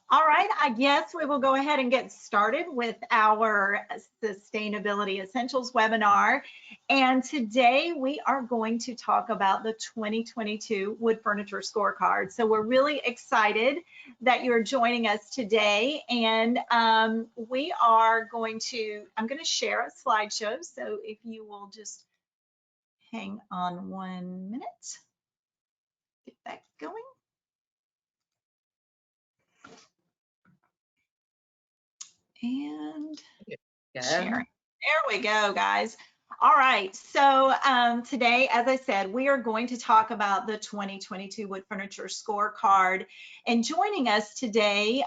All right, I guess we will go ahead and get started with our Sustainability Essentials webinar. And today we are going to talk about the 2022 Wood Furniture Scorecard. So we're really excited that you're joining us today. And I'm going to share a slideshow. So if you will just hang on 1 minute, get that going. And sharing. There we go, guys. All right, so today, as I said, we are going to talk about the 2022 Wood Furniture Scorecard. And joining us today,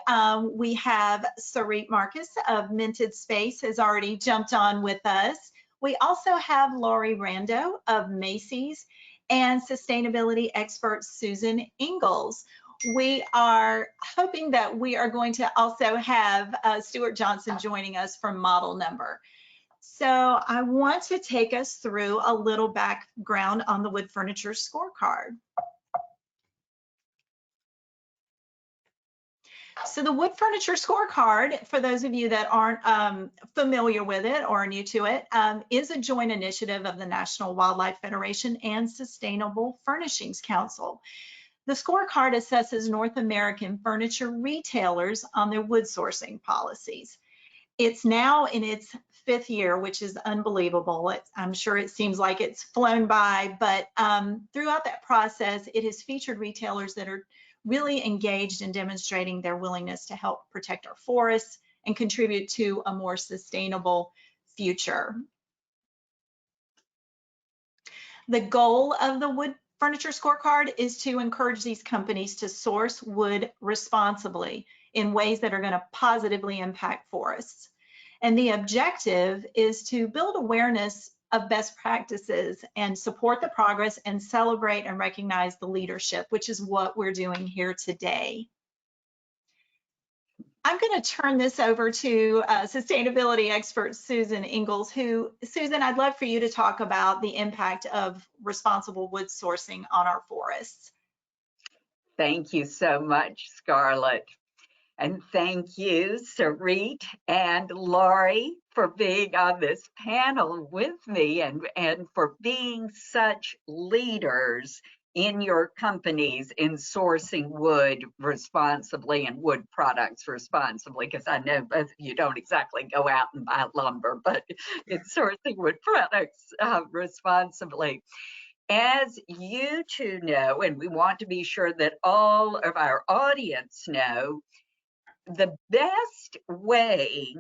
we have Sarit Marcus of Minted Space has already jumped on with us. We also have Laurie Rando of Macy's and sustainability expert Susan Ingalls. We are hoping that we are going to also have Stuart Johnson joining us from Model Number. So I want to take us through a little background on the Wood Furniture Scorecard. So the Wood Furniture Scorecard, for those of you that aren't familiar with it or new to it, is a joint initiative of the National Wildlife Federation and Sustainable Furnishings Council. The scorecard assesses North American furniture retailers on their wood sourcing policies. It's now in its 5th year, which is unbelievable. I'm sure it seems like it's flown by, but throughout that process, it has featured retailers that are really engaged in demonstrating their willingness to help protect our forests and contribute to a more sustainable future. The goal of the Wood Furniture Scorecard is to encourage these companies to source wood responsibly in ways that are going to positively impact forests. And the objective is to build awareness of best practices and support the progress and celebrate and recognize the leadership, which is what we're doing here today. I'm going to turn this over to sustainability expert Susan Ingalls, Susan, I'd love for you to talk about the impact of responsible wood sourcing on our forests. Thank you so much, Scarlett. And thank you, Sarit and Laurie, for being on this panel with me and for being such leaders in your companies in sourcing wood responsibly and wood products responsibly, because I know both of you don't exactly go out and buy lumber, but it's sourcing wood products responsibly. As you two know, and we want to be sure that all of our audience know, the best way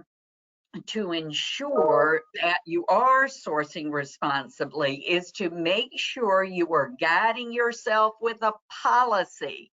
to ensure that you are sourcing responsibly is to make sure you are guiding yourself with a policy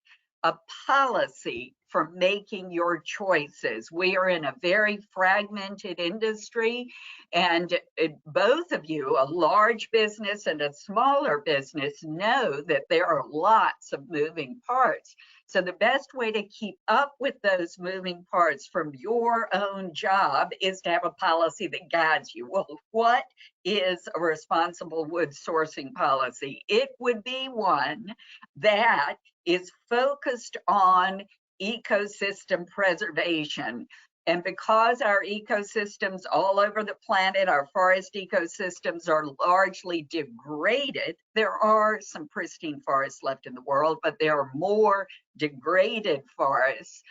for making your choices. We are in a very fragmented industry, and both of you, a large business and a smaller business, know that there are lots of moving parts. So the best way to keep up with those moving parts from your own job is to have a policy that guides you. Well, what is a responsible wood sourcing policy? It would be one that is focused on ecosystem preservation. And because our ecosystems all over the planet, our forest ecosystems are largely degraded, there are some pristine forests left in the world, but there are more degraded forests.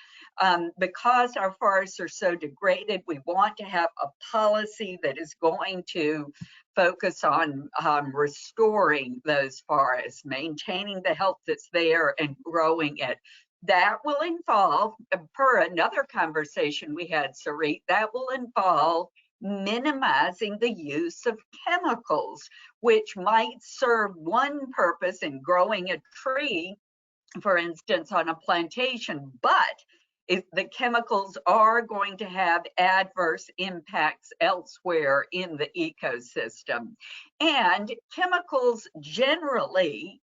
Because our forests are so degraded, we want to have a policy that is going to focus on restoring those forests, maintaining the health that's there and growing it. That will involve, per another conversation we had, Sarit, that will involve minimizing the use of chemicals, which might serve one purpose in growing a tree, for instance, on a plantation, but if the chemicals are going to have adverse impacts elsewhere in the ecosystem. And chemicals generally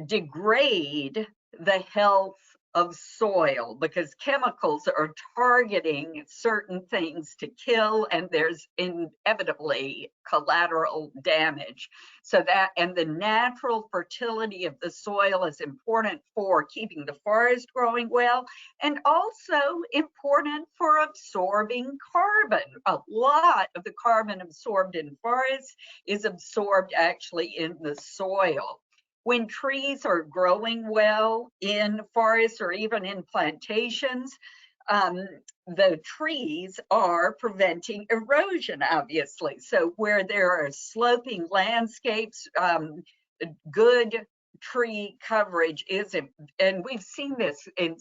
degrade the health of soil, because chemicals are targeting certain things to kill, and there's inevitably collateral damage. So that, and the natural fertility of the soil is important for keeping the forest growing well, and also important for absorbing carbon. A lot of the carbon absorbed in forests is absorbed actually in the soil. When trees are growing well in forests or even in plantations, the trees are preventing erosion, obviously. So where there are sloping landscapes, good tree coverage is, and we've seen this in,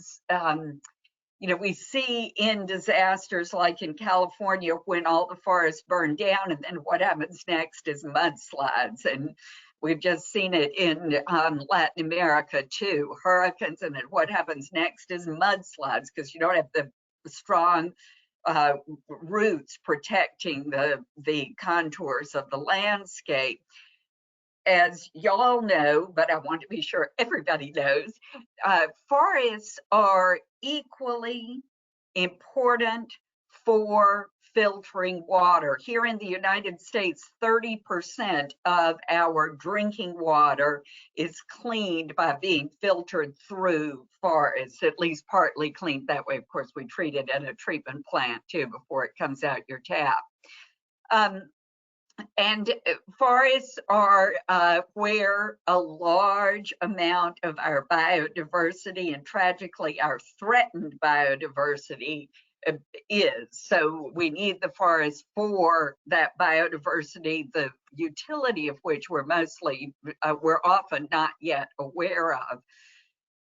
we see in disasters like in California when all the forests burn down, and then what happens next is mudslides. And we've just seen it in Latin America too, hurricanes, and then what happens next is mudslides, because you don't have the strong roots protecting the contours of the landscape. As y'all know, but I want to be sure everybody knows, forests are equally important for filtering water. Here in the United States, 30% of our drinking water is cleaned by being filtered through forests, at least partly cleaned that way. Of course, we treat it at a treatment plant too before it comes out your tap. And forests are where a large amount of our biodiversity, and tragically our threatened biodiversity, is. So we need the forest for that biodiversity, the utility of which we're often not yet aware of.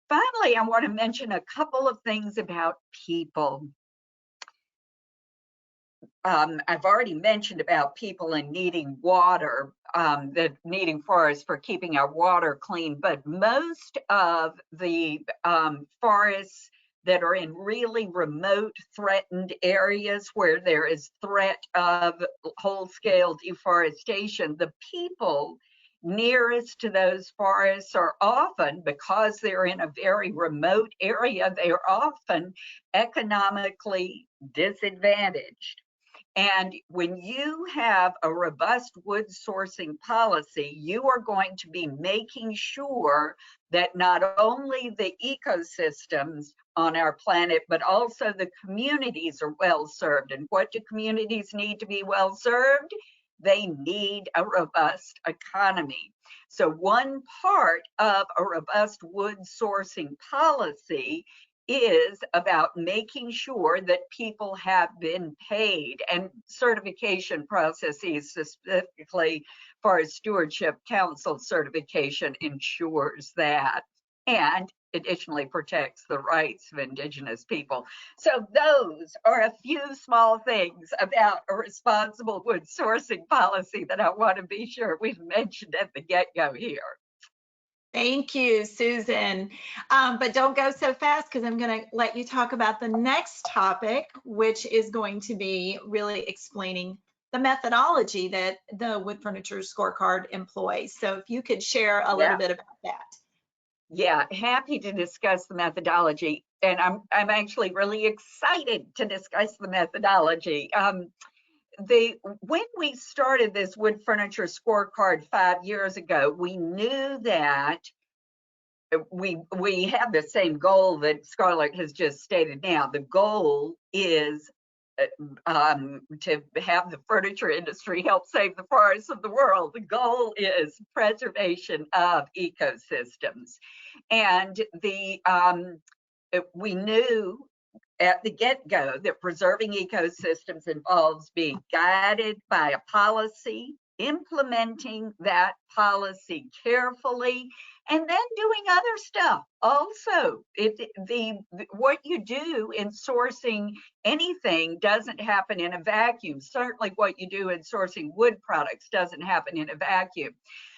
Finally, I want to mention a couple of things about people. I've already mentioned about people and needing water, that needing forests for keeping our water clean, but most of the forests that are in really remote threatened areas where there is threat of whole-scale deforestation, the people nearest to those forests are often, because they're in a very remote area, they are often economically disadvantaged. And when you have a robust wood sourcing policy, you are going to be making sure that not only the ecosystems on our planet, but also the communities are well served. And what do communities need to be well served? They need a robust economy. So one part of a robust wood sourcing policy is about making sure that people have been paid, and certification processes, specifically Forest Stewardship Council certification, ensures that, and additionally protects the rights of Indigenous people. So those are a few small things about a responsible wood sourcing policy that I want to be sure we've mentioned at the get-go here. Thank you, Susan. But don't go so fast, because I'm going to let you talk about the next topic, which is going to be really explaining the methodology that the Wood Furniture Scorecard employs. So if you could share a little bit about that. Yeah, happy to discuss the methodology. And I'm actually really excited to discuss the methodology. When we started this Wood Furniture Scorecard 5 years ago, we knew that we have the same goal that Scarlett has just stated now. The goal is to have the furniture industry help save the forests of the world. The goal is preservation of ecosystems. And we knew at the get-go that preserving ecosystems involves being guided by a policy, implementing that policy carefully, and then doing other stuff also. What you do in sourcing anything doesn't happen in a vacuum. Certainly what you do in sourcing wood products doesn't happen in a vacuum.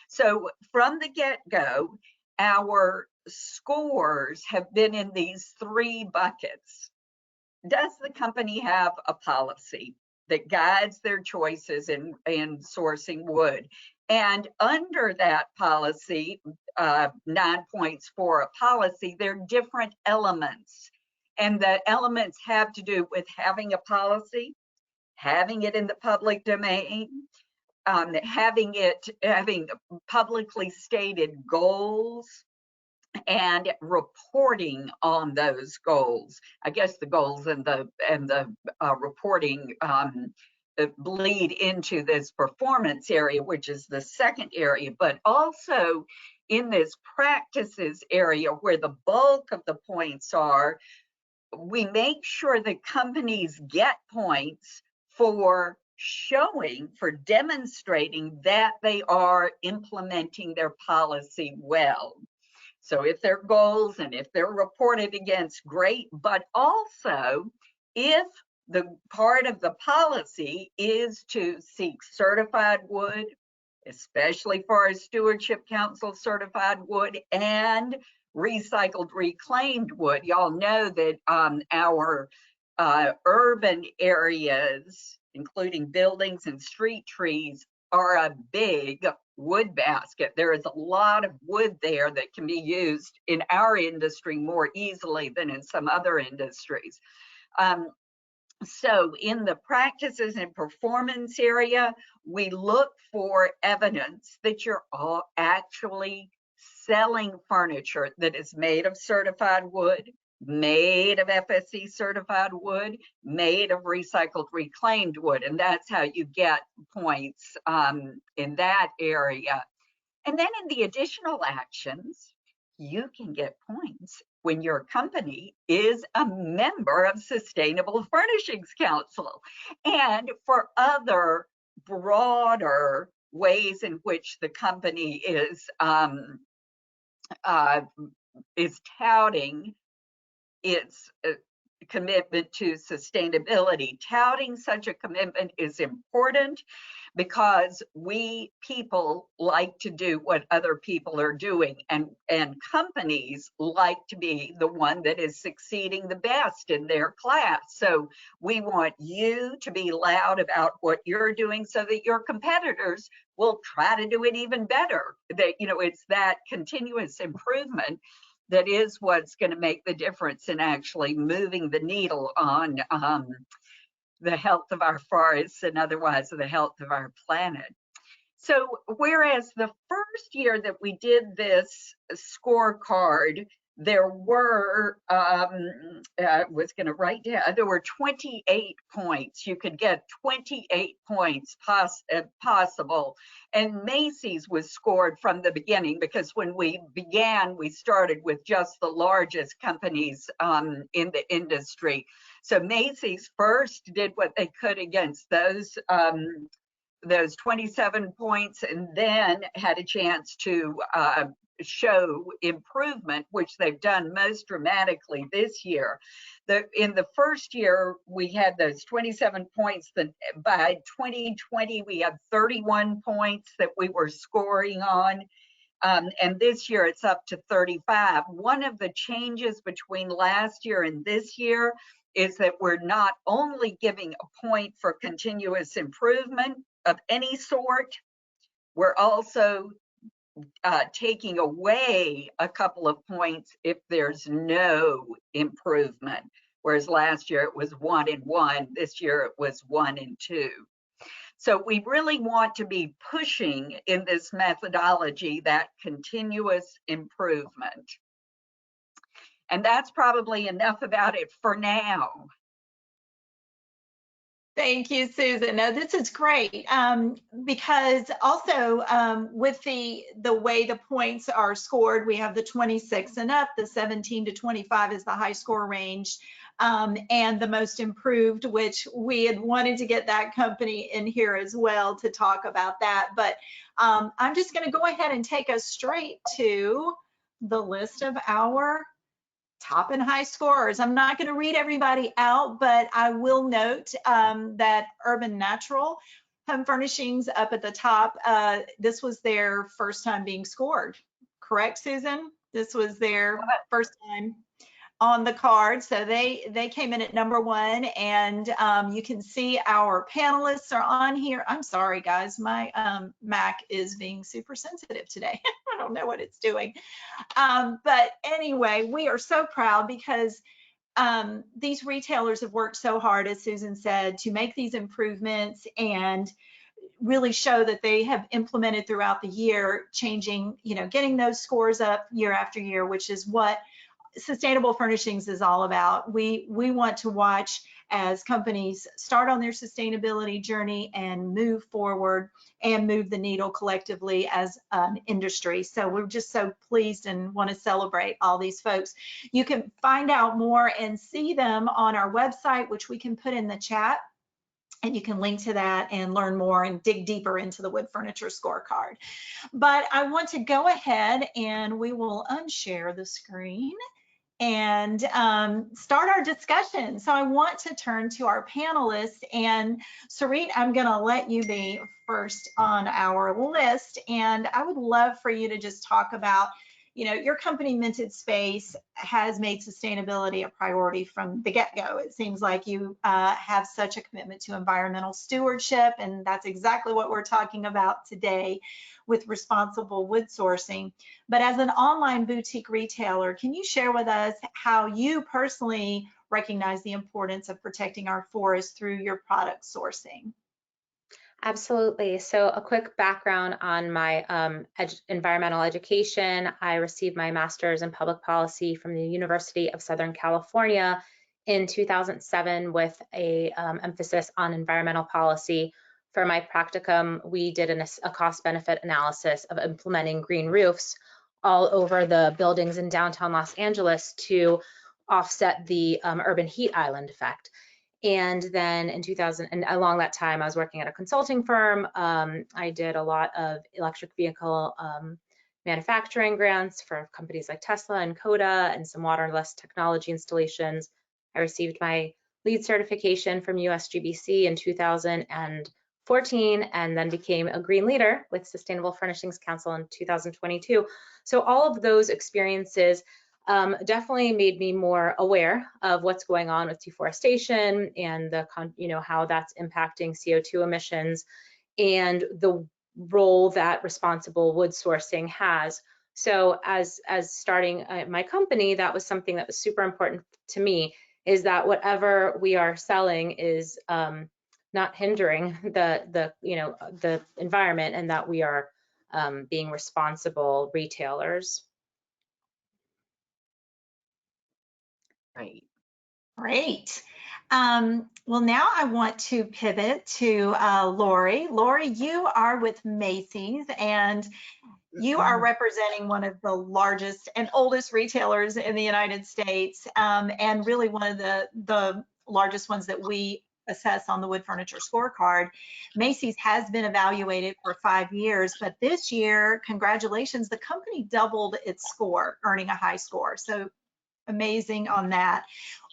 So from the get-go, our scores have been in these 3 buckets. Does the company have a policy that guides their choices in sourcing wood? And under that policy, 9 points for a policy. They're different elements. And the elements have to do with having a policy, having it in the public domain, having publicly stated goals, and reporting on those goals. I guess the goals and the reporting bleed into this performance area, which is the second area, but also in this practices area where the bulk of the points are, we make sure that companies get points for demonstrating that they are implementing their policy well. So if their goals and if they're reported against, great, but also if the part of the policy is to seek certified wood, especially for our Stewardship Council certified wood and recycled reclaimed wood. Y'all know that our urban areas, including buildings and street trees, are a big wood basket. There is a lot of wood there that can be used in our industry more easily than in some other industries. So in the practices and performance area, we look for evidence that you're all actually selling furniture that is made of certified wood, made of FSC certified wood, made of recycled reclaimed wood. And that's how you get points in that area. And then in the additional actions, you can get points when your company is a member of Sustainable Furnishings Council and for other broader ways in which the company is touting its commitment to sustainability. Touting such a commitment is important because we people like to do what other people are doing, and companies like to be the one that is succeeding the best in their class. So we want you to be loud about what you're doing so that your competitors will try to do it even better. That, you know, it's that continuous improvement that is what's going to make the difference in actually moving the needle on the health of our forests and otherwise the health of our planet. So whereas the first year that we did this scorecard, there were, I was going to write down, there were 28 points. You could get 28 points possible. And Macy's was scored from the beginning because when we began, we started with just the largest companies in the industry. So Macy's first did what they could against those 27 points, and then had a chance to show improvement, which they've done most dramatically this year. In the first year, we had those 27 points. That by 2020, we had 31 points that we were scoring on. And this year it's up to 35. One of the changes between last year and this year is that we're not only giving a point for continuous improvement of any sort, we're also taking away a couple of points if there's no improvement. Whereas last year it was 1 and 1, this year it was 1 and 2. So we really want to be pushing in this methodology that continuous improvement. And that's probably enough about it for now. Thank you, Susan. No, this is great because also with the way the points are scored, we have the 26 and up, the 17 to 25 is the high score range, and the most improved, which we had wanted to get that company in here as well to talk about that. But I'm just going to go ahead and take us straight to the list of our top and high scorers. I'm not going to read everybody out, but I will note that Urban Natural Home Furnishings up at the top, this was their first time being scored. Correct, Susan? This was their first time. on the card. So they came in at #1, and you can see our panelists are on here. I'm sorry, guys, my Mac is being super sensitive today. I don't know what it's doing. But anyway, we are so proud because these retailers have worked so hard, as Susan said, to make these improvements and really show that they have implemented throughout the year, changing, getting those scores up year after year, which is what sustainable furnishings is all about. We want to watch as companies start on their sustainability journey and move forward and move the needle collectively as an industry. So we're just so pleased and want to celebrate all these folks. You can find out more and see them on our website, which we can put in the chat. And you can link to that and learn more and dig deeper into the Wood Furniture Scorecard. But I want to go ahead and we will unshare the screen and start our discussion. So I want to turn to our panelists, and Sarit, I'm going to let you be first on our list, and I would love for you to just talk about, your company Minted Space has made sustainability a priority from the get-go. It seems like you have such a commitment to environmental stewardship, and that's exactly what we're talking about today with responsible wood sourcing. But as an online boutique retailer, can you share with us how you personally recognize the importance of protecting our forests through your product sourcing? Absolutely. So a quick background on my environmental education. I received my master's in public policy from the University of Southern California in 2007 with a emphasis on environmental policy. For my practicum, we did a cost-benefit analysis of implementing green roofs all over the buildings in downtown Los Angeles to offset the urban heat island effect. And then in 2000, and along that time, I was working at a consulting firm. I did a lot of electric vehicle manufacturing grants for companies like Tesla and Coda, and some waterless technology installations. I received my LEED certification from USGBC in 2014, and then became a green leader with Sustainable Furnishings Council in 2022. So all of those experiences definitely made me more aware of what's going on with deforestation and the how that's impacting CO2 emissions and the role that responsible wood sourcing has. So as starting my company, that was something that was super important to me, is that whatever we are selling is not hindering the environment, and that we are being responsible retailers. Great. Well, now I want to pivot to Lori. Lori, you are with Macy's, and you are representing one of the largest and oldest retailers in the United States, and really one of the largest ones that we assess on the Wood Furniture Scorecard. Macy's has been evaluated for 5 years, but this year, congratulations, the company doubled its score, earning a high score. So amazing on that.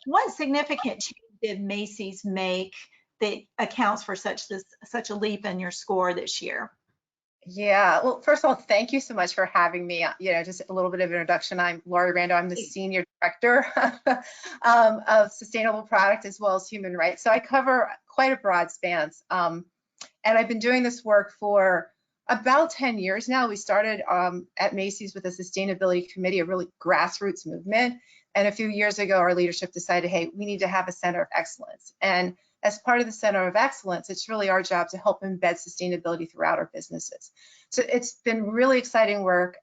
What significant change did Macy's make that accounts for such a leap in your score this year? Yeah, well, first of all, thank you so much for having me. Just a little bit of introduction. I'm Lori Rando. I'm the Senior Director of Sustainable Product as well as Human Rights. So I cover quite a broad span. And I've been doing this work for about 10 years now. We started at Macy's with a sustainability committee, a really grassroots movement. And a few years ago, our leadership decided, hey, we need to have a center of excellence. And as part of the Center of Excellence, it's really our job to help embed sustainability throughout our businesses. So it's been really exciting work,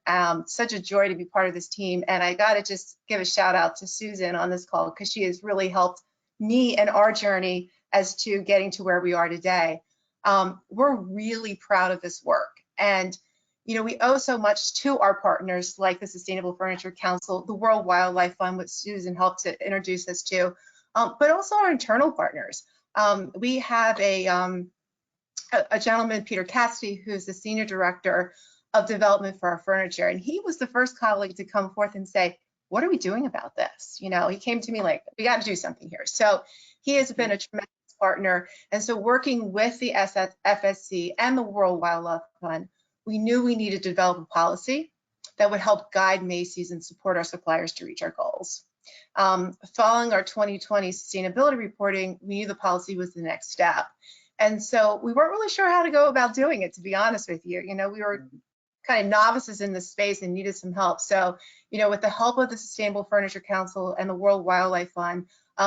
such a joy to be part of this team. And I gotta just give a shout out to Susan on this call, because she has really helped me and our journey as to getting to where we are today. We're really proud of this work. And we owe so much to our partners like the Sustainable Furniture Council, the World Wildlife Fund, which Susan helped to introduce us to, but also our internal partners. We have a gentleman, Peter Cassidy, who's the Senior Director of Development for our furniture, and he was the first colleague to come forth and say, what are we doing about this? He came to me like, we got to do something here. So he has been a tremendous partner. And so working with the FSC and the World Wildlife Fund, we knew we needed to develop a policy that would help guide Macy's and support our suppliers to reach our goals. Following our 2020 sustainability reporting, we knew the policy was the next step. And so we weren't really sure how to go about doing it, to be honest with you. We were kind of novices in this space and needed some help. So, with the help of the Sustainable Furniture Council and the World Wildlife Fund,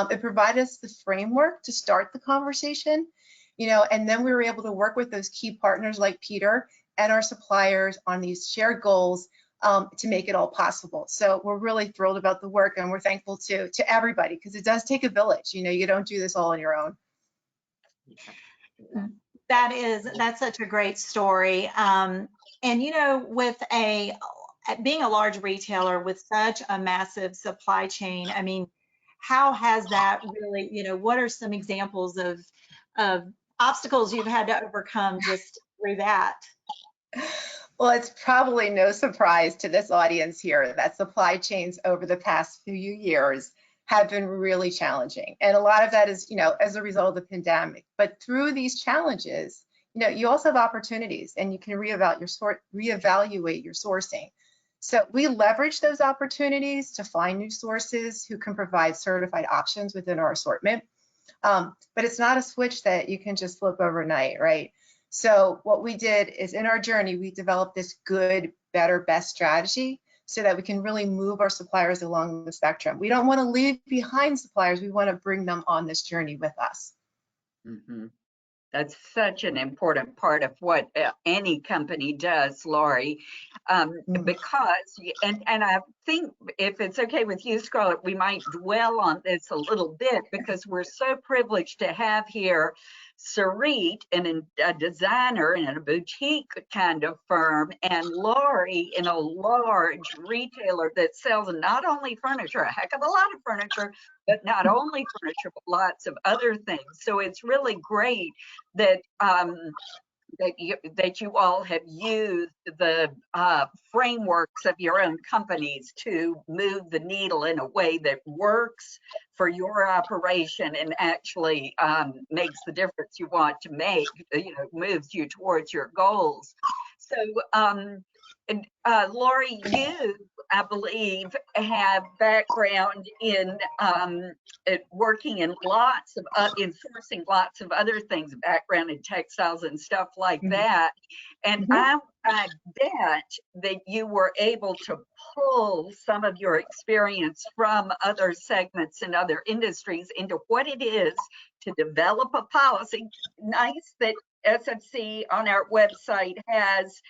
it provided us the framework to start the conversation, and then we were able to work with those key partners like Peter and our suppliers on these shared goals to make it all possible. So we're really thrilled about the work, and we're thankful to everybody, because it does take a village. You don't do this all on your own. That's such a great story. And with being a large retailer with such a massive supply chain, I mean, how has that really, what are some examples of obstacles you've had to overcome just through that? Well, it's probably no surprise to this audience here that supply chains over the past few years have been really challenging. And a lot of that is, as a result of the pandemic. But through these challenges, you also have opportunities, and you can reevaluate your sourcing. So we leverage those opportunities to find new sources who can provide certified options within our assortment. But it's not a switch that you can just flip overnight, right? So what we did is, in our journey, we developed this good, better, best strategy so that we can really move our suppliers along the spectrum. We don't want to leave behind suppliers. We want to bring them on this journey with us. Mm-hmm. That's such an important part of what any company does, Lori, because, and I think if it's okay with you, Scarlett, we might dwell on this a little bit, because we're so privileged to have here Sarit, a designer in a boutique kind of firm, and Lori in a large retailer that sells not only furniture, a heck of a lot of furniture, but not only furniture, but lots of other things. So it's really great that that you all have used the frameworks of your own companies to move the needle in a way that works for your operation and actually makes the difference you want to make, moves you towards your goals. So Lori, you, I believe, have background in working in in sourcing lots of other things, background in textiles and stuff like that. And I bet that you were able to pull some of your experience from other segments and other industries into what it is to develop a policy. Nice that SFC on our website has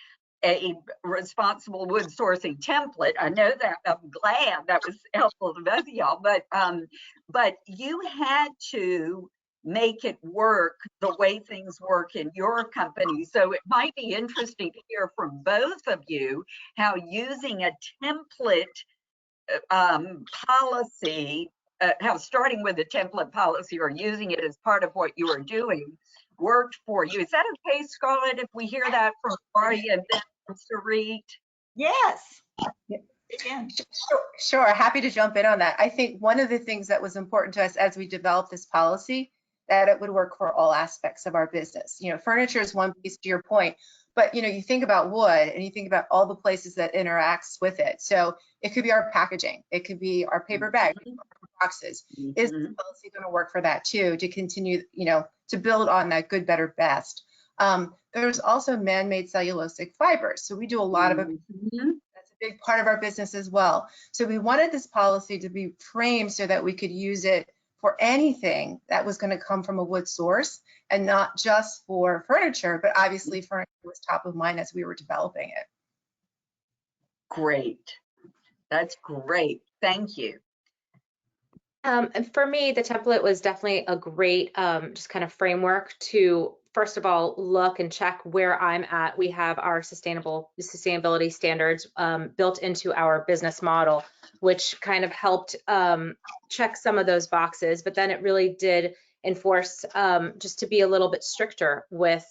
a responsible wood sourcing template. I know that. I'm glad that was helpful to both of y'all, but you had to make it work the way things work in your company. So it might be interesting to hear from both of you how using a template policy, how starting with a template policy or using it as part of what you are doing worked for you. Is that okay, Scarlett, if we hear that from Lori and then from Sarit? Yes. Sure, happy to jump in on that. I think one of the things that was important to us as we developed this policy, that it would work for all aspects of our business. Furniture is one piece, to your point, but you think about wood and you think about all the places that interacts with it. So it could be our packaging, it could be our paper bag, boxes. Is the policy going to work for that too, to continue, to build on that good, better, best? There's also man-made cellulosic fibers. So we do a lot of it. That's a big part of our business as well. So we wanted this policy to be framed so that we could use it for anything that was going to come from a wood source, and not just for furniture, but obviously furniture was top of mind as we were developing it. Great. That's great. Thank you. And for me, the template was definitely a great just kind of framework to, first of all, look and check where I'm at. We have our sustainability standards built into our business model, which kind of helped check some of those boxes. But then it really did enforce just to be a little bit stricter with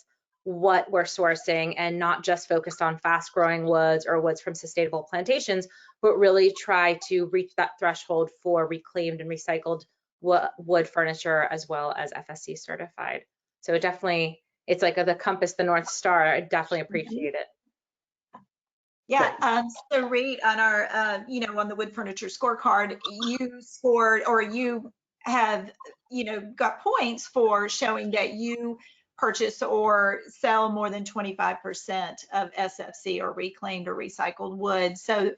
what we're sourcing, and not just focused on fast growing woods or woods from sustainable plantations, but really try to reach that threshold for reclaimed and recycled wood furniture, as well as FSC certified. So definitely, it's like the compass, the North Star. I definitely appreciate it. Yeah, so Reed, on our, on the Wood Furniture Scorecard, you scored, or you have, got points for showing that you purchase or sell more than 25% of SFC or reclaimed or recycled wood. So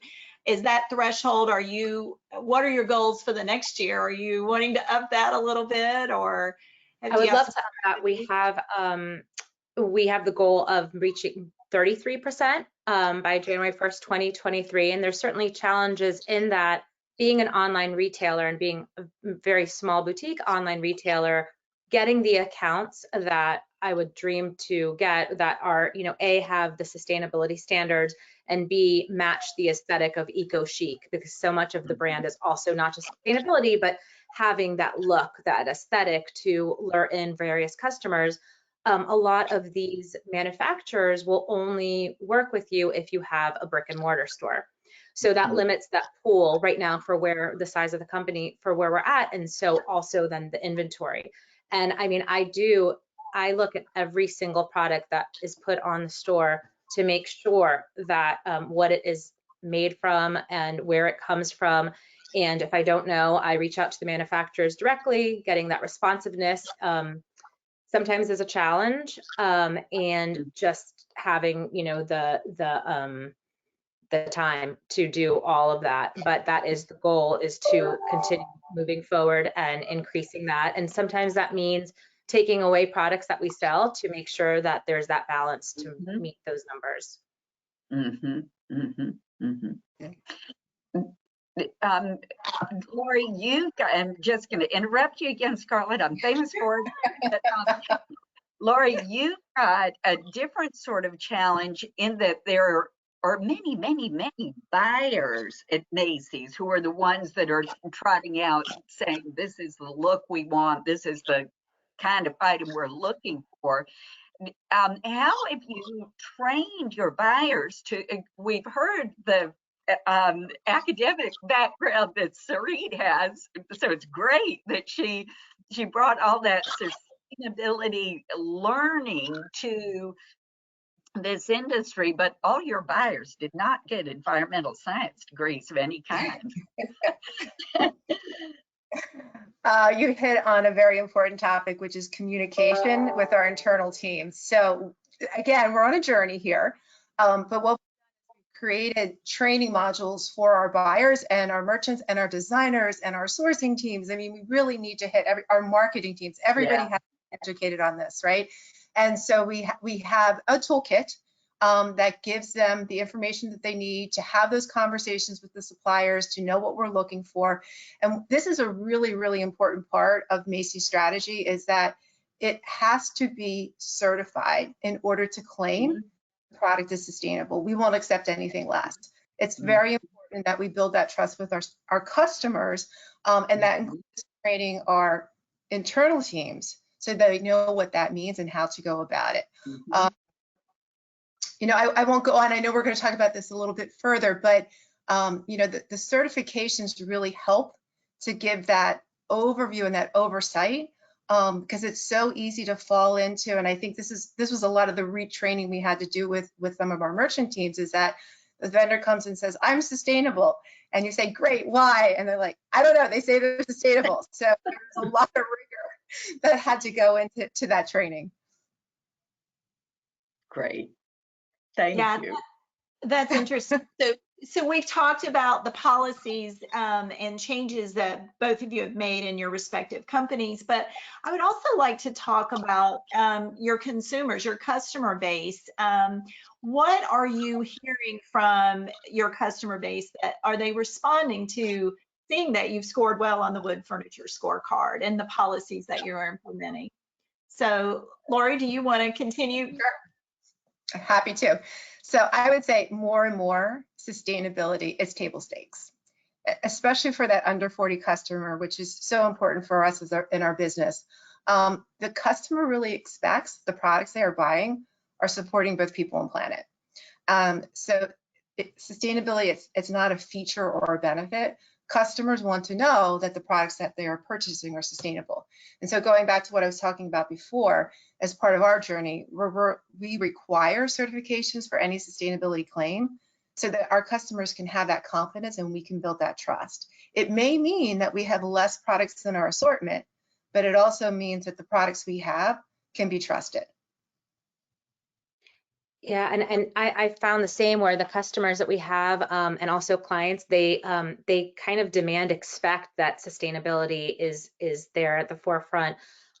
is that threshold, what are your goals for the next year? Are you wanting to up that a little bit, or? I would love to up that. We have the goal of reaching 33% by January 1st, 2023. And there's certainly challenges in that, being an online retailer and being a very small boutique online retailer, getting the accounts that I would dream to get that are, A, have the sustainability standards, and B, match the aesthetic of eco chic, because so much of the brand is also not just sustainability, but having that look, that aesthetic to lure in various customers. A lot of these manufacturers will only work with you if you have a brick and mortar store. So that limits that pool right now for where the size of the company, for where we're at. And so also then the inventory. And I mean, I look at every single product that is put on the store to make sure that what it is made from and where it comes from. And if I don't know, I reach out to the manufacturers directly. Getting that responsiveness sometimes is a challenge, and just having, the time to do all of that. But that is the goal, is to continue moving forward and increasing that. And sometimes that means taking away products that we sell to make sure that there's that balance to meet those numbers. Lori, I'm just going to interrupt you again, Scarlett. I'm famous for it. Lori, you've got a different sort of challenge in that there are many, many, many buyers at Macy's who are the ones that are trotting out saying, this is the look we want, this is the kind of item we're looking for. How have you trained your buyers to, we've heard the academic background that Sarit has, so it's great that she brought all that sustainability learning to this industry, but all your buyers did not get environmental science degrees of any kind. You hit on a very important topic, which is communication with our internal teams. So again, we're on a journey here, but what we've created training modules for our buyers and our merchants and our designers and our sourcing teams. I mean, we really need to hit our marketing teams. Everybody has to be educated on this, right? And so we have a toolkit that gives them the information that they need to have those conversations with the suppliers, to know what we're looking for. And this is a really, really important part of Macy's strategy, is that it has to be certified in order to claim the product is sustainable. We won't accept anything less. It's very important that we build that trust with our customers, and that includes training our internal teams so they know what that means and how to go about it. I won't go on. I know we're going to talk about this a little bit further, but the certifications really help to give that overview and that oversight, because it's so easy to fall into. And I think this was a lot of the retraining we had to do with some of our merchant teams, is that the vendor comes and says, I'm sustainable. And you say, great, why? And they're like, I don't know. They say they're sustainable. So there's a lot of rigor that had to go into that training. Great. Thank you. That's interesting. So we've talked about the policies and changes that both of you have made in your respective companies, but I would also like to talk about your consumers, your customer base. What are you hearing from your customer base? Are they responding to seeing that you've scored well on the Wood Furniture Scorecard and the policies that you're implementing? So Lori, do you want to continue? Sure. Happy to. So I would say more and more sustainability is table stakes, especially for that under 40 customer, which is so important for us in our business. The customer really expects the products they are buying are supporting both people and planet. So sustainability, it's not a feature or a benefit. Customers want to know that the products that they are purchasing are sustainable. And so going back to what I was talking about before, as part of our journey, we require certifications for any sustainability claim. so that our customers can have that confidence and we can build that trust. It may mean that we have less products in our assortment, but it also means that the products we have can be trusted. Yeah, and I found the same, where the customers that we have and also clients, they kind of expect that sustainability is there at the forefront,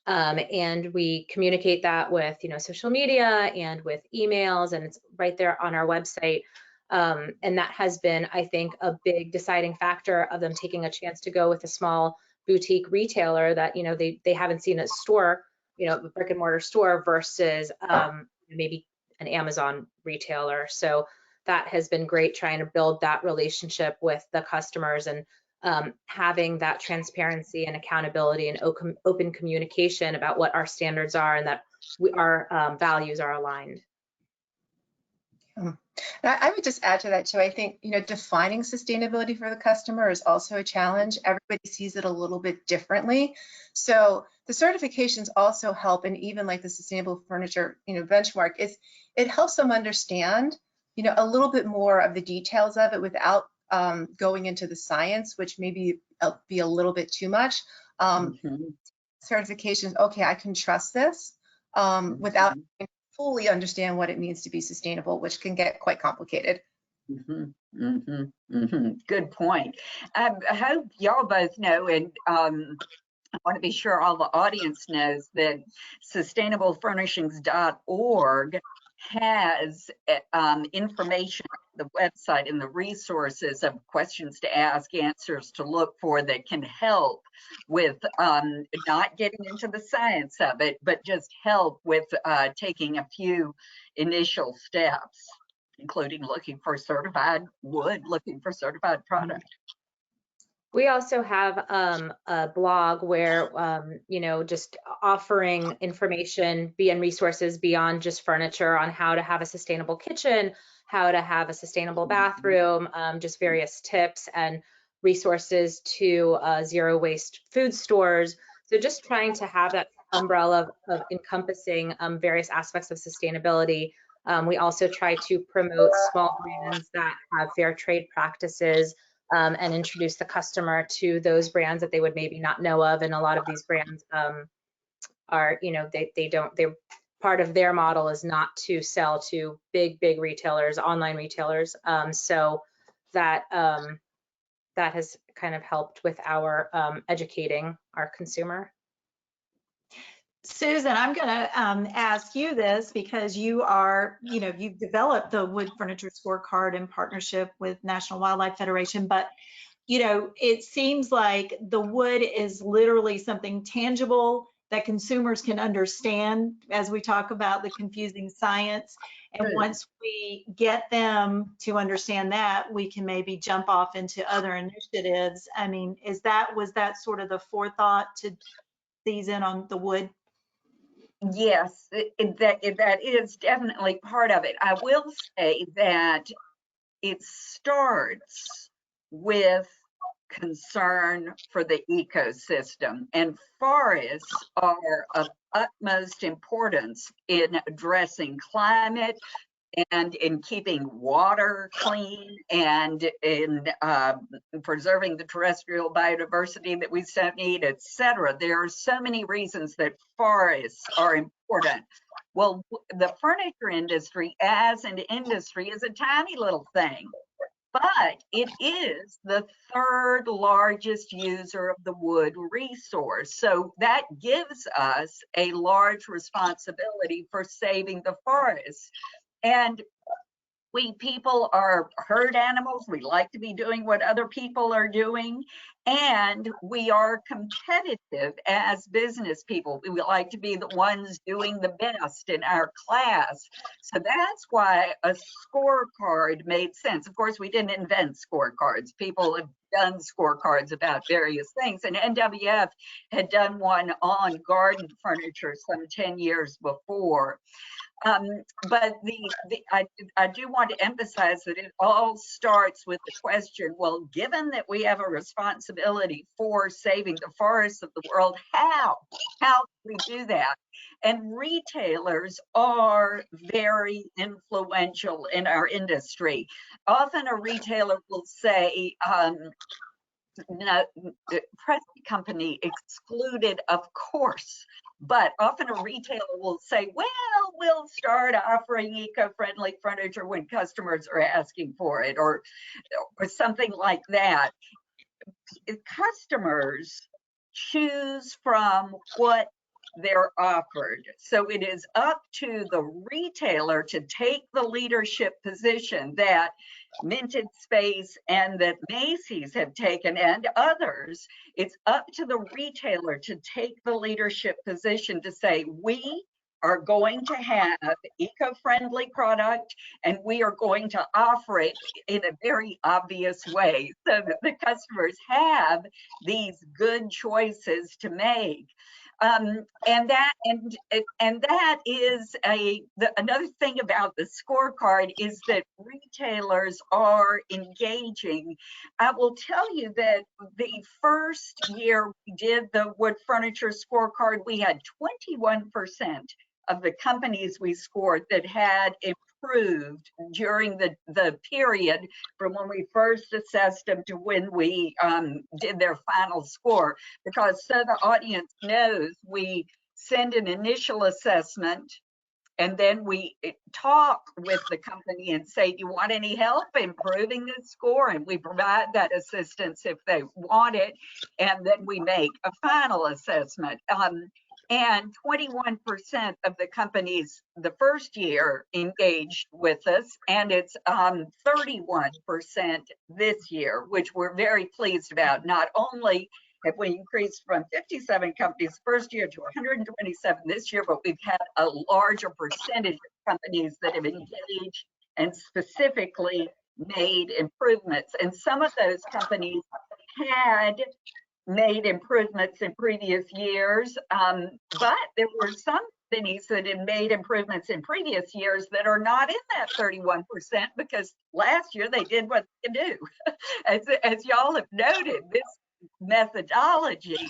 and we communicate that with social media and with emails, and it's right there on our website, and that has been, I think, a big deciding factor of them taking a chance to go with a small boutique retailer that they haven't seen a store, a brick and mortar store, versus maybe an Amazon retailer. So that has been great, trying to build that relationship with the customers, and having that transparency and accountability and open communication about what our standards are, and that our values are aligned. I would just add to that too. I think, defining sustainability for the customer is also a challenge. Everybody sees it a little bit differently. So the certifications also help, and even like the sustainable furniture, benchmark, it helps them understand, a little bit more of the details of it without going into the science, which maybe be a little bit too much. Certifications, okay, I can trust this without fully understand what it means to be sustainable, which can get quite complicated. Good point. I hope y'all both know, and I want to be sure all the audience knows, that sustainablefurnishings.org has information on the website and the resources of questions to ask, answers to look for, that can help with not getting into the science of it, but just help with taking a few initial steps, including looking for certified wood, looking for certified product. We also have a blog where, just offering information and resources beyond just furniture on how to have a sustainable kitchen, how to have a sustainable bathroom, just various tips and resources to zero waste food stores. So just trying to have that umbrella of encompassing various aspects of sustainability. We also try to promote small brands that have fair trade practices, and introduce the customer to those brands that they would maybe not know of. And a lot of these brands are, they're part of their model is not to sell to big retailers, online retailers. So that has kind of helped with our educating our consumer. Susan, I'm going to ask you this, because you are, you've developed the Wood Furniture Scorecard in partnership with National Wildlife Federation, but, it seems like the wood is literally something tangible that consumers can understand, as we talk about the confusing science. And once we get them to understand that, we can maybe jump off into other initiatives. I mean, was that sort of the forethought to these in on the wood? Yes, that is definitely part of it. I will say that it starts with concern for the ecosystem, and forests are of utmost importance in addressing climate, and in keeping water clean, and in preserving the terrestrial biodiversity that we so need, etc. There are so many reasons that forests are important. Well, the furniture industry as an industry is a tiny little thing, but it is the third largest user of the wood resource. So that gives us a large responsibility for saving the forests. And we people are herd animals. We like to be doing what other people are doing. And we are competitive as business people. We like to be the ones doing the best in our class. So that's why a scorecard made sense. Of course, we didn't invent scorecards. People have done scorecards about various things. And NWF had done one on garden furniture some 10 years before. But I do want to emphasize that it all starts with the question, well, given that we have a responsibility responsibility for saving the forests of the world. How can we do that? And retailers are very influential in our industry. Often a retailer will say, no, press company excluded, of course. But often a retailer will say, well, we'll start offering eco-friendly furniture when customers are asking for it, or something like that. Customers choose from what they're offered. So it is up to the retailer to take the leadership position that Minted Space and that Macy's have taken, and others. It's up to the retailer to take the leadership position to say, we are going to have eco-friendly product, and we are going to offer it in a very obvious way so that the customers have these good choices to make. And that is another thing about the scorecard is that retailers are engaging. I will tell you that the first year we did the Wood Furniture Scorecard, we had 21% of the companies we scored that had improved during the period from when we first assessed them to when we did their final score. Because so the audience knows, we send an initial assessment and then we talk with the company and say, do you want any help improving this score? And we provide that assistance if they want it. And then we make a final assessment. And 21% of the companies the first year engaged with us, and it's 31% this year, which we're very pleased about. Not only have we increased from 57 companies first year to 127 this year, but we've had a larger percentage of companies that have engaged and specifically made improvements. And some of those companies had made improvements in previous years, but there were some companies that had made improvements in previous years that are not in that 31% because last year they did what they could do. As y'all have noted, this methodology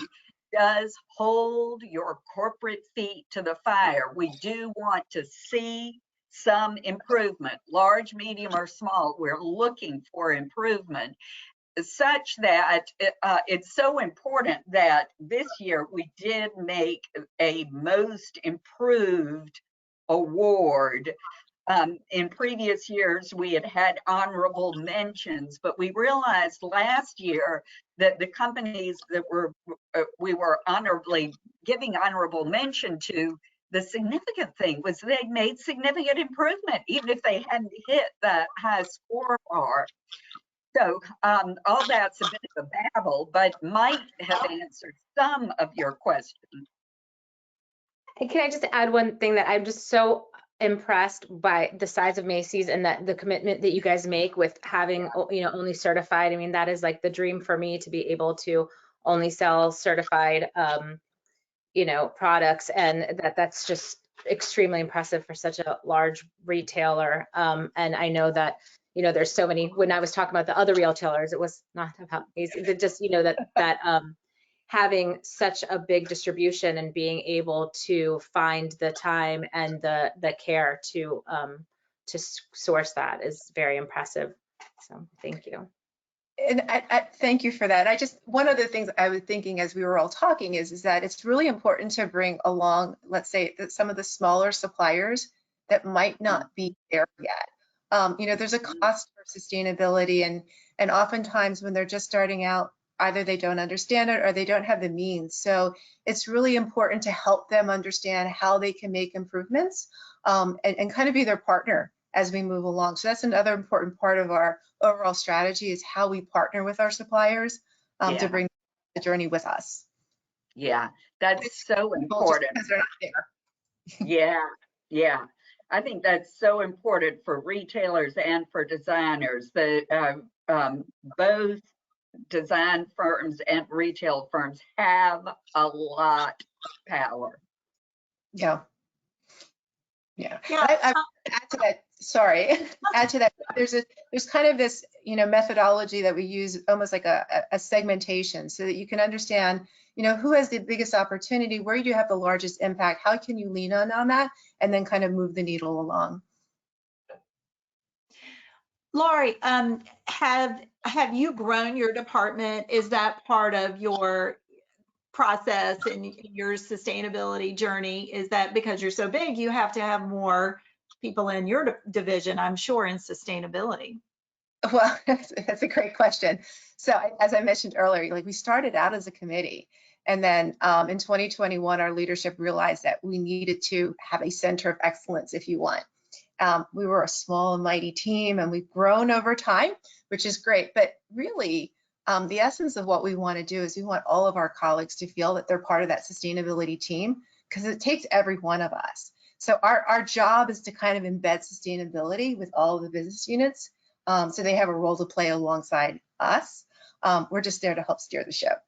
does hold your corporate feet to the fire. We do want to see some improvement, large, medium, or small. We're looking for improvement, such that it's so important that this year we did make a most improved award. In previous years, we had had honorable mentions, but we realized last year that the companies that we were honorably giving honorable mention to, the significant thing was they made significant improvement, even if they hadn't hit the high score bar. So all that's a bit of a babble, but might have answered some of your questions. And can I just add one thing that I'm just so impressed by the size of Macy's and that the commitment that you guys make with having, you know, only certified. I mean, that is like the dream for me, to be able to only sell certified, you know, products, and that's just extremely impressive for such a large retailer. And I know that, you know, there's so many, when I was talking about the other retailers, it was not about Macy's, it just, you know, that having such a big distribution and being able to find the time and the care to source that is very impressive. So thank you. And I thank you for that. One of the things I was thinking as we were all talking is that it's really important to bring along, let's say, some of the smaller suppliers that might not be there yet. You know, there's a cost for sustainability, and oftentimes when they're just starting out, either they don't understand it or they don't have the means. So it's really important to help them understand how they can make improvements, and kind of be their partner as we move along. So that's another important part of our overall strategy, is how we partner with our suppliers to bring the journey with us. Yeah, that's so important. Because they're not there. Yeah. I think that's so important for retailers and for designers, that both design firms and retail firms have a lot of power. Yeah. I add to that sorry, add to that. There's kind of this, methodology that we use, almost like a segmentation, so that you can understand, who has the biggest opportunity, where you have the largest impact, how can you lean on that, and then kind of move the needle along. Lori, have you grown your department? Is that part of your process and your sustainability journey? Is that because you're so big, you have to have more people in your division, I'm sure, in sustainability? Well, that's a great question. So as I mentioned earlier, like we started out as a committee, and then in 2021, our leadership realized that we needed to have a center of excellence, if you want. We were a small and mighty team, and we've grown over time, which is great. But really, the essence of what we want to do is we want all of our colleagues to feel that they're part of that sustainability team, because it takes every one of us. So our job is to kind of embed sustainability with all of the business units, so they have a role to play alongside us. We're just there to help steer the ship.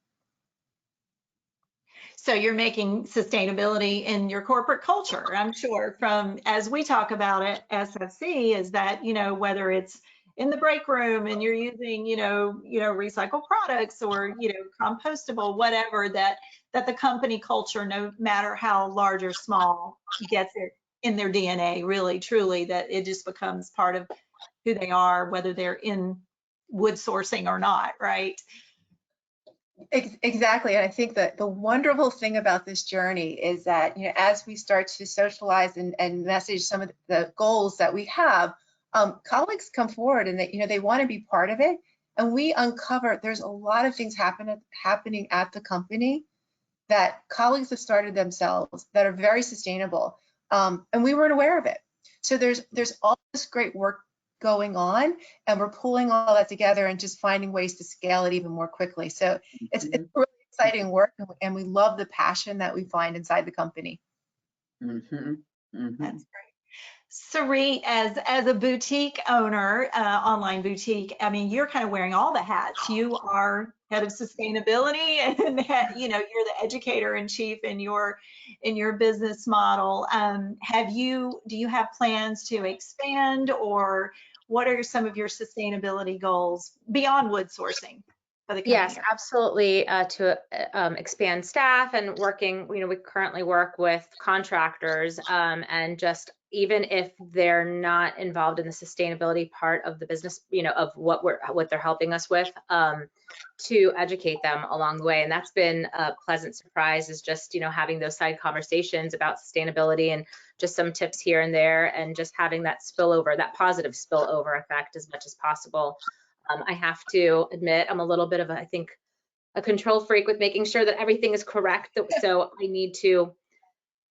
So you're making sustainability in your corporate culture, I'm sure, from, as we talk about it, SFC, is that, whether it's in the break room and you're using, recycled products or, compostable, whatever, that the company culture, no matter how large or small, gets it in their DNA, really, truly, that it just becomes part of who they are, whether they're in wood sourcing or not, right? Exactly. And I think that the wonderful thing about this journey is that, as we start to socialize and message some of the goals that we have, colleagues come forward and that, they want to be part of it. And we uncover there's a lot of things happening at the company that colleagues have started themselves that are very sustainable. And we weren't aware of it. So there's all this great work going on, and we're pulling all that together and just finding ways to scale it even more quickly. So it's really exciting work, and we love the passion that we find inside the company. That's great. Sarit, as a boutique owner, online boutique, I mean, you're kind of wearing all the hats. You are head of sustainability, and you're the educator in chief in your business model. Do you have plans to expand, or what are some of your sustainability goals beyond wood sourcing for the coming Yes, year? absolutely. To expand staff and working, we currently work with contractors, and just even if they're not involved in the sustainability part of the business, of what they're helping us with, to educate them along the way. And that's been a pleasant surprise, is just, having those side conversations about sustainability and just some tips here and there, and just having that spillover, that positive spillover effect as much as possible. I have to admit, I'm a little bit of I think, a control freak with making sure that everything is correct. So I need to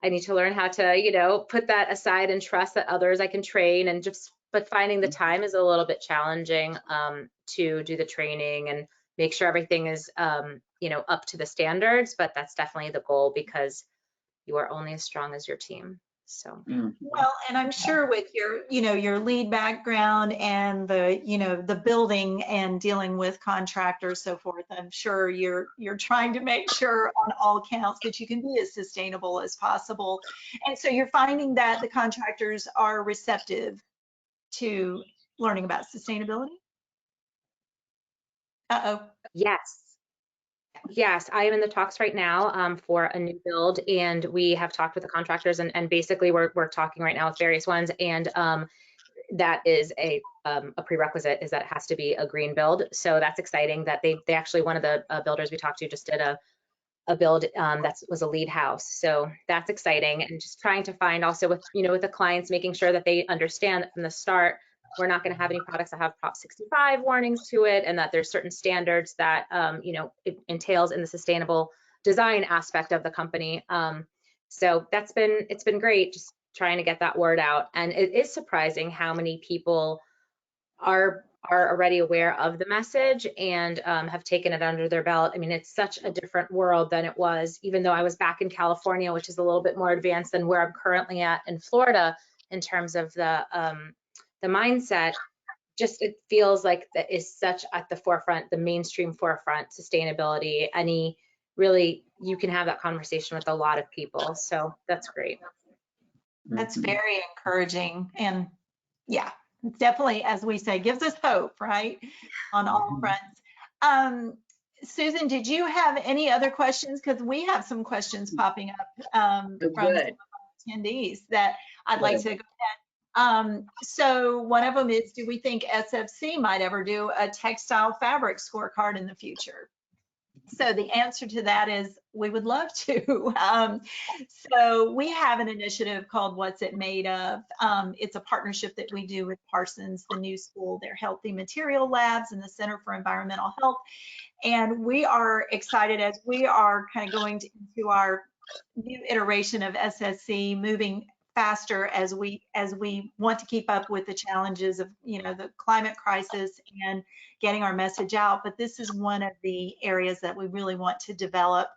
learn how to, put that aside and trust that others I can train, and but finding the time is a little bit challenging, to do the training and make sure everything is, up to the standards. But that's definitely the goal, because you are only as strong as your team. So. Well, and I'm sure with your lead background and the building and dealing with contractors, so forth, I'm sure you're trying to make sure on all counts that you can be as sustainable as possible. And so you're finding that the contractors are receptive to learning about sustainability? Uh-oh. Yes, I am in the talks right now, for a new build, and we have talked with the contractors, and basically we're talking right now with various ones, and that is a prerequisite, is that it has to be a green build. So that's exciting that they actually, one of the builders we talked to just did a build that was a lead house. So that's exciting, and just trying to find also with with the clients, making sure that they understand that from the start, we're not going to have any products that have Prop 65 warnings to it, and that there's certain standards that it entails in the sustainable design aspect of the company. So it's been great, just trying to get that word out. And it is surprising how many people are already aware of the message and have taken it under their belt. I mean, it's such a different world than it was, even though I was back in California, which is a little bit more advanced than where I'm currently at in Florida in terms of the mindset. Just, it feels like that is such at the forefront, the mainstream forefront, sustainability. Really, you can have that conversation with a lot of people. So that's great. That's very encouraging. And Yeah, it's definitely, as we say, gives us hope, right? On all fronts. Susan, did you have any other questions? Because we have some questions popping up from some Good. of our attendees that I'd like Good. to go ahead. So one of them is, do we think SFC might ever do a textile fabric scorecard in the future? So the answer to that is we would love to. So we have an initiative called What's It Made Of? It's a partnership that we do with Parsons, the new school, their Healthy Material Labs, and the Center for Environmental Health. And we are excited as we are kind of going into our new iteration of SSC, moving faster as we want to keep up with the challenges of, you know, the climate crisis and getting our message out. But this is one of the areas that we really want to develop.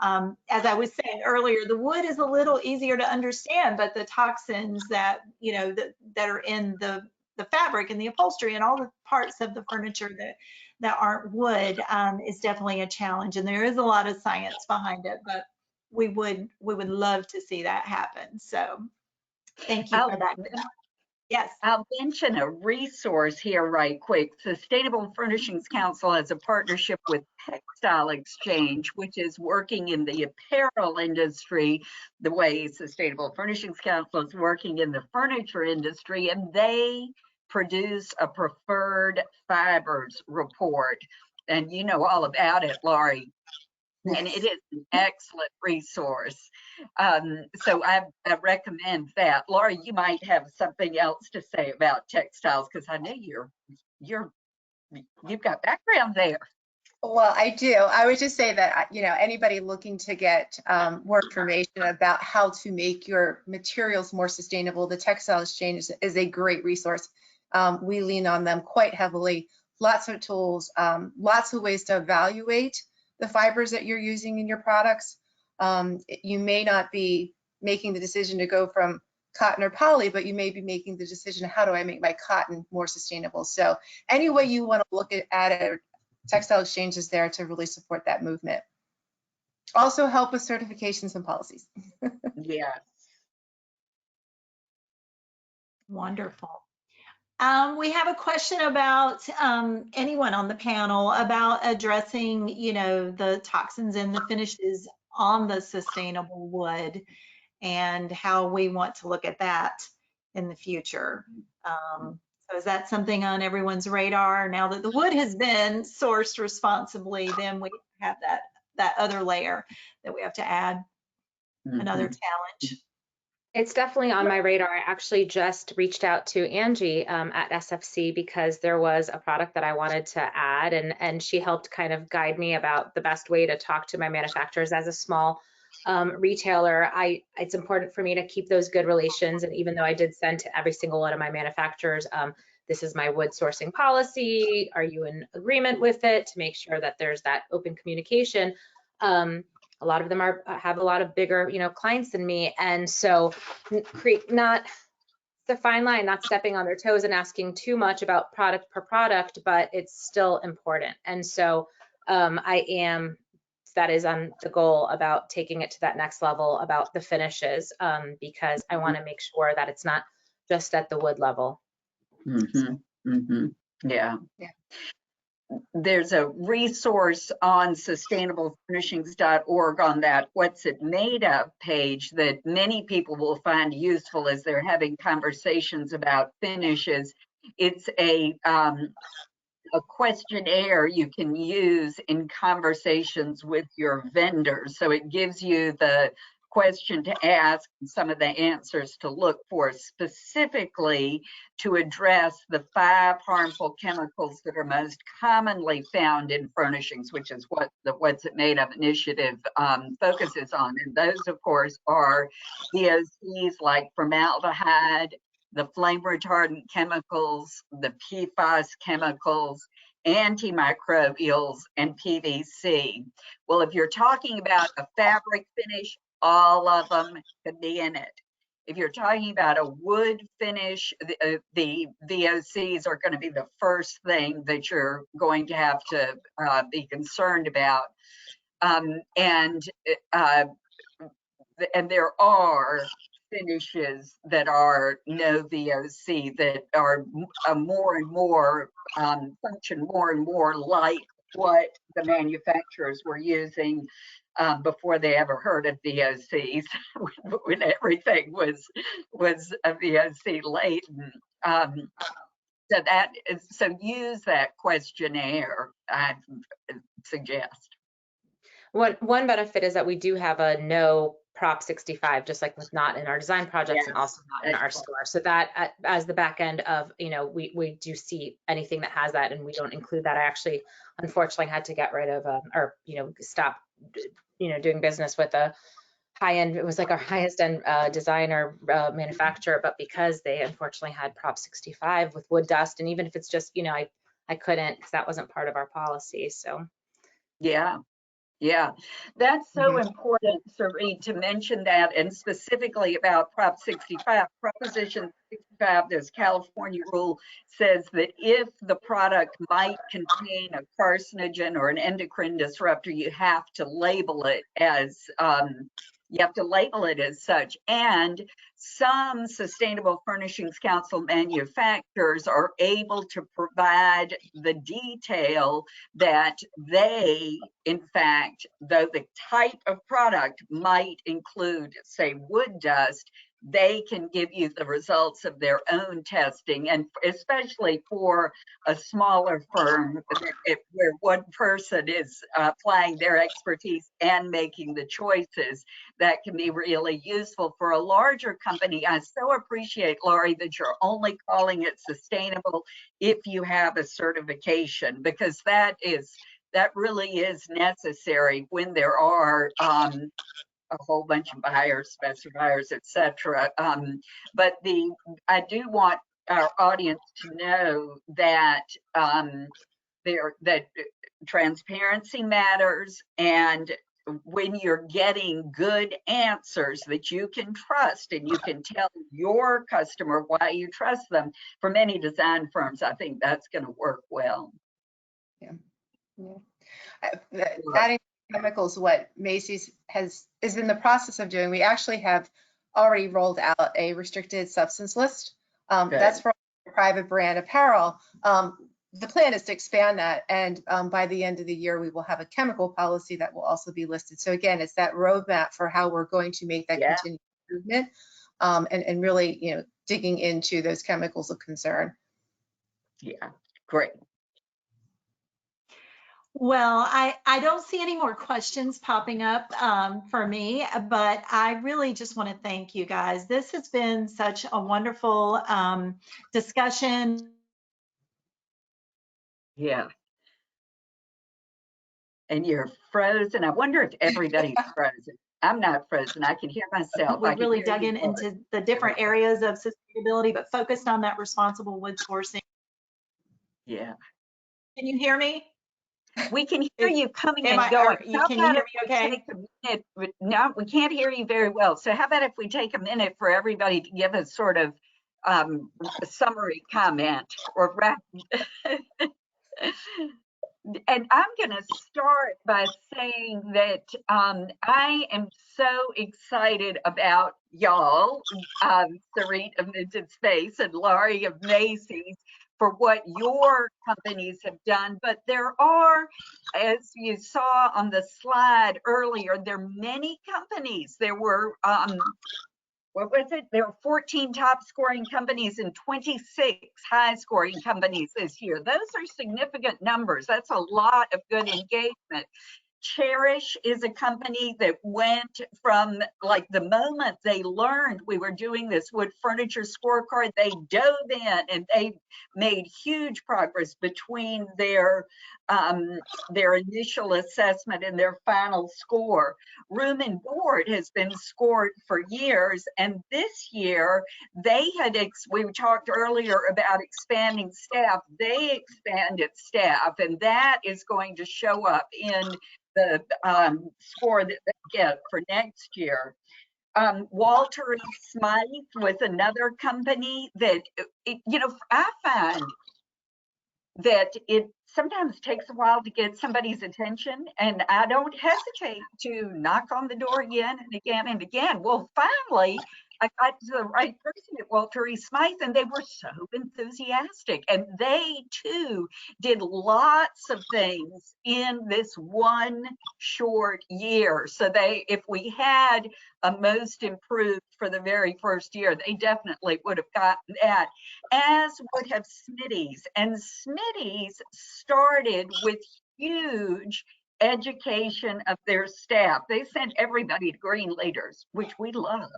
As I was saying earlier, the wood is a little easier to understand, but the toxins that, you know, that are in the fabric and the upholstery and all the parts of the furniture that aren't wood is definitely a challenge. And there is a lot of science behind it, but we would love to see that happen. So thank you for that. Yes. I'll mention a resource here right quick. Sustainable Furnishings Council has a partnership with Textile Exchange, which is working in the apparel industry the way Sustainable Furnishings Council is working in the furniture industry, and they produce a preferred fibers report. And you know all about it, Laurie. And it is an excellent resource. So I recommend that. Laura, you might have something else to say about textiles because I know you've got background there. Well, I do. I would just say that, you know, anybody looking to get more information about how to make your materials more sustainable, the Textile Exchange is a great resource. We lean on them quite heavily. Lots of tools, lots of ways to evaluate the fibers that you're using in your products. You may not be making the decision to go from cotton or poly, but you may be making the decision, how do I make my cotton more sustainable? So any way you want to look at it, Textile Exchange is there to really support that movement. Also help with certifications and policies. Yes. Wonderful. We have a question about anyone on the panel about addressing, you know, the toxins and the finishes on the sustainable wood and how we want to look at that in the future. So is that something on everyone's radar? Now that the wood has been sourced responsibly, then we have that other layer that we have to add, another challenge. It's definitely on my radar. I actually just reached out to Angie at SFC because there was a product that I wanted to add, and she helped kind of guide me about the best way to talk to my manufacturers. As a small retailer, it's important for me to keep those good relations. And even though I did send to every single one of my manufacturers, this is my wood sourcing policy. Are you in agreement with it? To make sure that there's that open communication. A lot of them have a lot of bigger, you know, clients than me, and so not the fine line, not stepping on their toes and asking too much about product per product, but it's still important. And so that is on the goal about taking it to that next level about the finishes, because I want to make sure that it's not just at the wood level. Yeah. There's a resource on sustainablefurnishings.org on that What's It Made Of page that many people will find useful as they're having conversations about finishes. It's a questionnaire you can use in conversations with your vendors. So it gives you the question to ask and some of the answers to look for, specifically to address the 5 harmful chemicals that are most commonly found in furnishings, which is what the What's It Made Of initiative focuses on. And those, of course, are VOCs like formaldehyde, the flame retardant chemicals, the PFAS chemicals, antimicrobials, and PVC. Well, if you're talking about a fabric finish, all of them could be in it. If you're talking about a wood finish, the VOCs are going to be the first thing that you're going to have to be concerned about. And there are finishes that are no VOC, that are more and more function more and more like what the manufacturers were using before they ever heard of VOCs, when everything was a VOC laden. So use that questionnaire, I suggest. One benefit is that we do have a no Prop 65, just like with not in our design projects, Yes, and also not in our score. So that as the back end of, we do see anything that has that, and we don't include that. I actually, unfortunately, had to get rid of stop, doing business with a high end. It was like our highest end designer manufacturer, but because they unfortunately had Prop 65 with wood dust, and even if it's just, I couldn't, because that wasn't part of our policy. So yeah, that's so important, Sarit, to mention that, and specifically about Prop 65. Proposition 65, this California rule, says that if the product might contain a carcinogen or an endocrine disruptor, you have to label it as such. And some Sustainable Furnishings Council manufacturers are able to provide the detail that they, in fact, though the type of product might include, say, wood dust, they can give you the results of their own testing. And especially for a smaller firm where one person is applying their expertise and making the choices, that can be really useful. For a larger company, I so appreciate, Laurie, that you're only calling it sustainable if you have a certification, because that really is necessary when there are a whole bunch of buyers, specifiers, etc. But I do want our audience to know that that transparency matters, and when you're getting good answers that you can trust and you can tell your customer why you trust them, for many design firms, I think that's going to work well. Adding chemicals, what Macy's is in the process of doing, we actually have already rolled out a restricted substance list. That's for private brand apparel. The plan is to expand that, and by the end of the year, we will have a chemical policy that will also be listed. So again, it's that roadmap for how we're going to make that continued improvement, and really, digging into those chemicals of concern. Yeah, great. Well, I don't see any more questions popping up for me, but I really just want to thank you guys. This has been such a wonderful discussion. Yeah. And you're frozen. I wonder if everybody's frozen. I'm not frozen. I can hear myself. We really dug into the different areas of sustainability, but focused on that responsible wood sourcing. Yeah. Can you hear me? We can hear you coming and going. Can you hear me okay? No, we can't hear you very well. So how about if we take a minute for everybody to give a sort of a summary comment or wrap. And I'm going to start by saying that I am so excited about y'all, Sarit of Minted Space and Laurie of Macy's, for what your companies have done. But there are, as you saw on the slide earlier, there are many companies. There were, what was it? There were 14 top scoring companies and 26 high scoring companies this year. Those are significant numbers. That's a lot of good engagement. Cherish is a company that went from, like, the moment they learned we were doing this wood furniture scorecard, they dove in and they made huge progress between their initial assessment and their final score. Room and Board has been scored for years, and this year they had, we talked earlier about expanding staff, they expanded staff, and that is going to show up in the score that they get for next year. Walter E. Smythe with another company that, I find that sometimes takes a while to get somebody's attention, and I don't hesitate to knock on the door again and again and again. Well, finally, I got to the right person at Walter E. Smythe, and they were so enthusiastic. And they, too, did lots of things in this one short year. So if we had a most improved for the very first year, they definitely would have gotten that, as would have Smitty's. And Smitty's started with huge education of their staff. They sent everybody to green leaders, which we loved.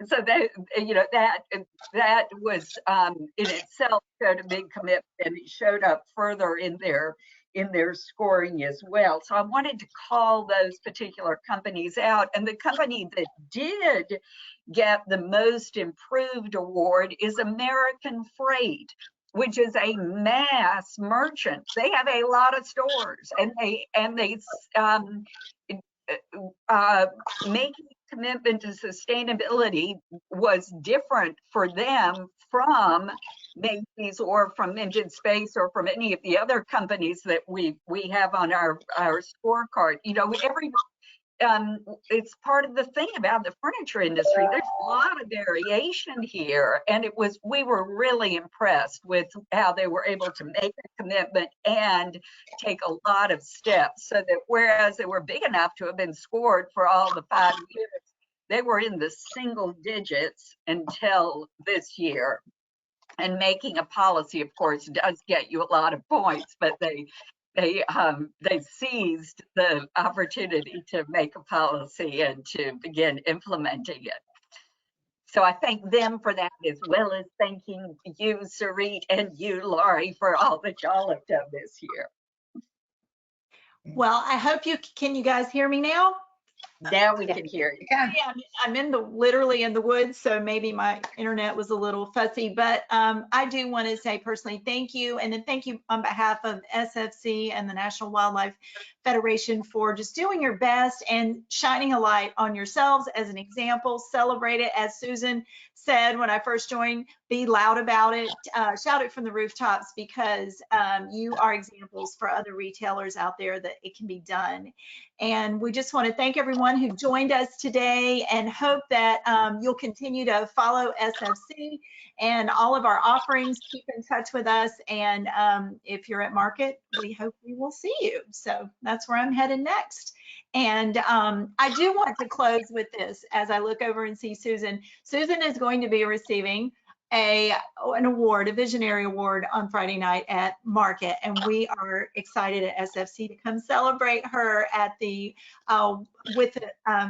So that, you know, that was in itself showed a big commitment, and it showed up further in their scoring as well. So I wanted to call those particular companies out. And the company that did get the most improved award is American Freight, which is a mass merchant. They have a lot of stores, and they making a commitment to sustainability was different for them from Macy's or from Engine Space or from any of the other companies that we have on our scorecard. You know, it's part of the thing about the furniture industry. There's a lot of variation here, and we were really impressed with how they were able to make a commitment and take a lot of steps, so that whereas they were big enough to have been scored for all the 5 years, they were in the single digits until this year. And making a policy, of course, does get you a lot of points, but they seized the opportunity to make a policy and to begin implementing it. So I thank them for that, as well as thanking you, Sarit, and you, Laurie, for all that y'all have done this year. Well, I hope can you guys hear me now? Now we can hear you. Yeah, I'm literally in the woods, so maybe my internet was a little fussy, but I do want to say personally thank you, and then thank you on behalf of SFC and the National Wildlife Federation for just doing your best and shining a light on yourselves as an example. Celebrate it, as Susan said when I first joined. Be loud about it, shout it from the rooftops, because you are examples for other retailers out there that it can be done. And we just want to thank everyone who joined us today, and hope that you'll continue to follow SFC and all of our offerings. Keep in touch with us, and if you're at market, we hope we will see you. So that's where I'm headed next. And I do want to close with this as I look over and see Susan. Susan is going to be receiving an award, a visionary award, on Friday night at market, and we are excited at SFC to come celebrate her at the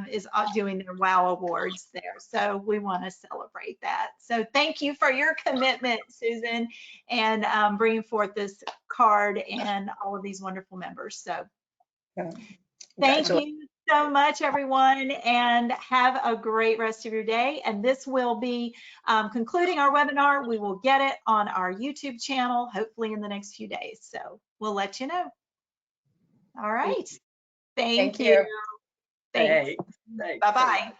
is doing their WOW Awards there. So we want to celebrate that. So thank you for your commitment, Susan, and bringing forth this card and all of these wonderful members. So thank you so much, everyone, and have a great rest of your day. And this will be concluding our webinar. We will get it on our YouTube channel, hopefully in the next few days. So we'll let you know. All right. Thank you. Thanks. Thanks. Bye-bye.